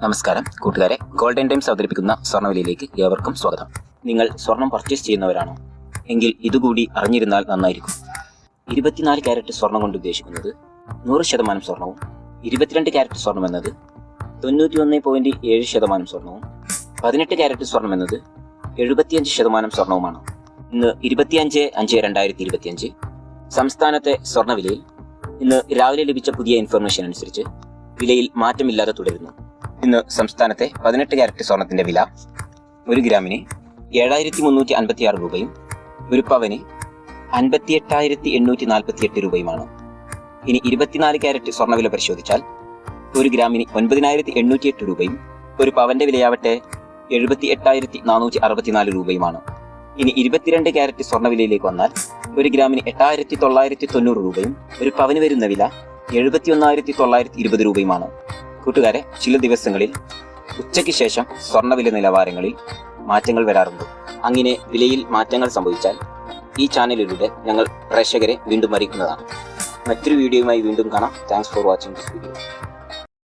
നമസ്കാരം കൂട്ടുകാരെ, golden times അവതരിപ്പിക്കുന്ന സ്വർണ്ണവിലയിലേക്ക് ഏവർക്കും സ്വാഗതം. നിങ്ങൾ സ്വർണം പർച്ചേസ് ചെയ്യുന്നവരാണോ? എങ്കിൽ ഇതുകൂടി അറിഞ്ഞിരുന്നാൽ നന്നായിരിക്കും. 24 ക്യാരറ്റ് സ്വർണം കൊണ്ട് ഉദ്ദേശിക്കുന്നത് 100% സ്വർണവും, 22 ക്യാരറ്റ് സ്വർണം എന്നത് 91.7% സ്വർണവും, 18 ക്യാരറ്റ് സ്വർണം എന്നത് 75% സ്വർണവുമാണ്. ഇന്ന് 25/5/2025 സംസ്ഥാനത്തെ സ്വർണ്ണവിലയിൽ ഇന്ന് രാവിലെ ലഭിച്ച പുതിയ ഇൻഫർമേഷൻ അനുസരിച്ച് വിലയിൽ മാറ്റമില്ലാതെ തുടരുന്നു. ഇന്ന് സംസ്ഥാനത്തെ 18 ക്യാരറ്റ് സ്വർണത്തിന്റെ വില 1 ഗ്രാമിന് 7356 രൂപയും 1 പവന് 58,848 രൂപയുമാണ്. ഇനി 24 ക്യാരറ്റ് സ്വർണ്ണവില പരിശോധിച്ചാൽ 1 ഗ്രാമിന് 9,808 രൂപയും 1 പവന്റെ വിലയാവട്ടെ 78,464 രൂപയുമാണ്. ഇനി 22 ക്യാരറ്റ് സ്വർണ്ണവിലയിലേക്ക് വന്നാൽ 1 ഗ്രാമിന് 8,990 രൂപയും 1 പവന് വരുന്ന വില 71,920 രൂപയുമാണ്. കൂട്ടുകാരെ, ചില ദിവസങ്ങളിൽ ഉച്ചയ്ക്ക് ശേഷം സ്വർണ്ണവില നിലവാരങ്ങളിൽ മാറ്റങ്ങൾ വരാറുണ്ട്. അങ്ങനെ വിലയിൽ മാറ്റങ്ങൾ സംഭവിച്ചാൽ ഈ ചാനലിലൂടെ ഞങ്ങൾ പ്രേക്ഷകരെ വീണ്ടും അറിയിക്കുന്നതാണ്. മറ്റൊരു വീഡിയോയുമായി വീണ്ടും കാണാം. Thanks for watching this video.